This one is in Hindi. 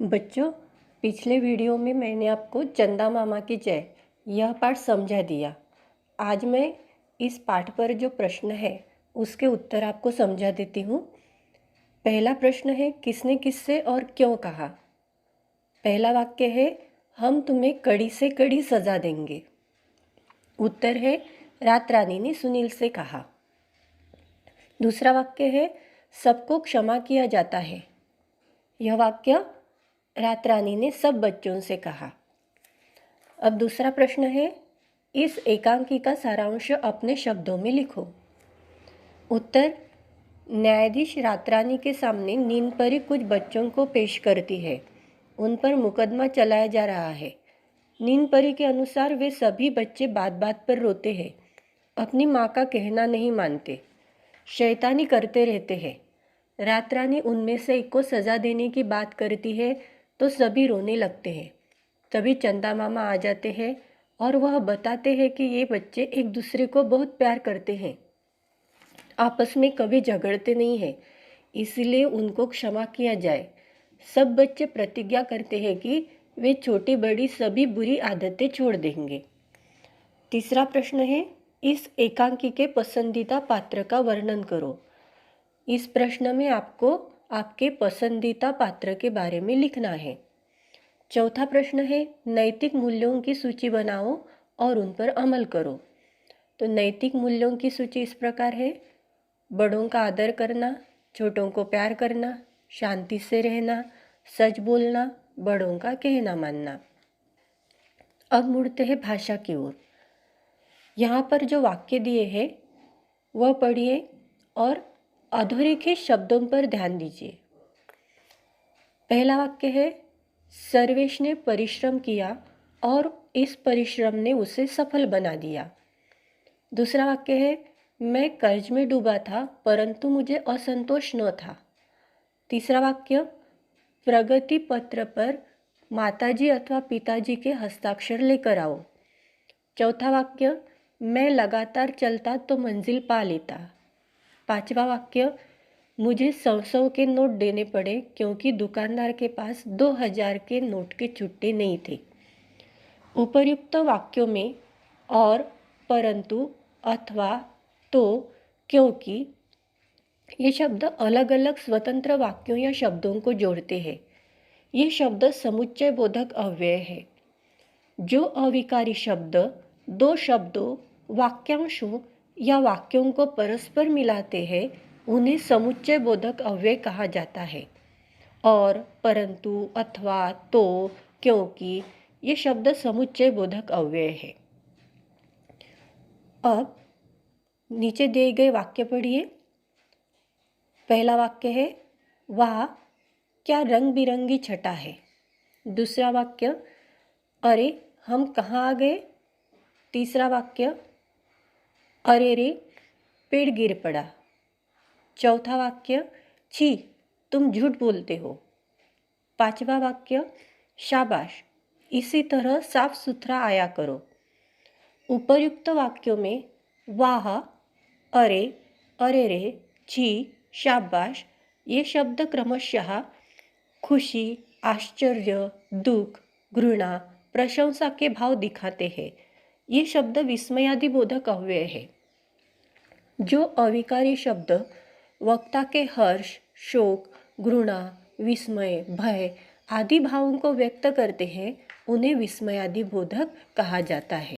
बच्चों, पिछले वीडियो में मैंने आपको चंदा मामा की जय यह पाठ समझा दिया। आज मैं इस पाठ पर जो प्रश्न है उसके उत्तर आपको समझा देती हूँ। पहला प्रश्न है, किसने किससे और क्यों कहा। पहला वाक्य है, हम तुम्हें कड़ी से कड़ी सज़ा देंगे। उत्तर है, रात रानी ने सुनील से कहा। दूसरा वाक्य है, सबको क्षमा किया जाता है। यह वाक्य रात रानी ने सब बच्चों से कहा। अब दूसरा प्रश्न है, इस एकांकी का सारांश अपने शब्दों में लिखो। उत्तर, न्यायाधीश रात रानी के सामने नींद परी कुछ बच्चों को पेश करती है। उन पर मुकदमा चलाया जा रहा है। नींद परी के अनुसार वे सभी बच्चे बात बात पर रोते हैं, अपनी माँ का कहना नहीं मानते, शैतानी करते रहते हैं। रात रानी उनमें से एक को सज़ा देने की बात करती है तो सभी रोने लगते हैं। तभी चंदा मामा आ जाते हैं और वह बताते हैं कि ये बच्चे एक दूसरे को बहुत प्यार करते हैं, आपस में कभी झगड़ते नहीं हैं, इसलिए उनको क्षमा किया जाए। सब बच्चे प्रतिज्ञा करते हैं कि वे छोटी बड़ी सभी बुरी आदतें छोड़ देंगे। तीसरा प्रश्न है, इस एकांकी के पसंदीदा पात्र का वर्णन करो। इस प्रश्न में आपको आपके पसंदीदा पात्र के बारे में लिखना है। चौथा प्रश्न है, नैतिक मूल्यों की सूची बनाओ और उन पर अमल करो। तो नैतिक मूल्यों की सूची इस प्रकार है, बड़ों का आदर करना, छोटों को प्यार करना, शांति से रहना, सच बोलना, बड़ों का कहना मानना। अब मुड़ते हैं भाषा की ओर। यहाँ पर जो वाक्य दिए हैं वह पढ़िए और अधोरेखित शब्दों पर ध्यान दीजिए। पहला वाक्य है, सर्वेश ने परिश्रम किया और इस परिश्रम ने उसे सफल बना दिया। दूसरा वाक्य है, मैं कर्ज में डूबा था परंतु मुझे असंतोष न था। तीसरा वाक्य, प्रगति पत्र पर माताजी अथवा पिताजी के हस्ताक्षर लेकर आओ। चौथा वाक्य, मैं लगातार चलता तो मंजिल पा लेता। पांचवा वाक्य, मुझे 100 के नोट देने पड़े क्योंकि दुकानदार के पास 2000 के नोट के छुट्टे नहीं थे। उपर्युक्त वाक्यों में और, परंतु, अथवा, तो, क्योंकि ये शब्द अलग अलग स्वतंत्र वाक्यों या शब्दों को जोड़ते हैं। ये शब्द समुच्चय बोधक अव्यय है। जो अविकारी शब्द दो शब्दों, वाक्यांशों या वाक्यों को परस्पर मिलाते हैं उन्हें समुच्चय बोधक अव्यय कहा जाता है। और, परंतु, अथवा, तो, क्योंकि ये शब्द समुच्चय बोधक अव्यय है। अब नीचे दिए गए वाक्य पढ़िए। पहला वाक्य है, वाह क्या रंग बिरंगी छटा है। दूसरा वाक्य, अरे हम कहाँ आ गए। तीसरा वाक्य, अरे रे पेड़ गिर पड़ा। चौथा वाक्य, छी तुम झूठ बोलते हो। पांचवा वाक्य, शाबाश इसी तरह साफ सुथरा आया करो। उपर्युक्त वाक्यों में वाह, अरे, अरे रे, छी, शाबाश ये शब्द क्रमशः खुशी, आश्चर्य, दुख, घृणा, प्रशंसा के भाव दिखाते हैं। ये शब्द विस्मयादि बोधक अव्यय है। जो अविकारी शब्द वक्ता के हर्ष, शोक, घृणा, विस्मय, भय आदि भावों को व्यक्त करते हैं उन्हें विस्मयादि बोधक कहा जाता है।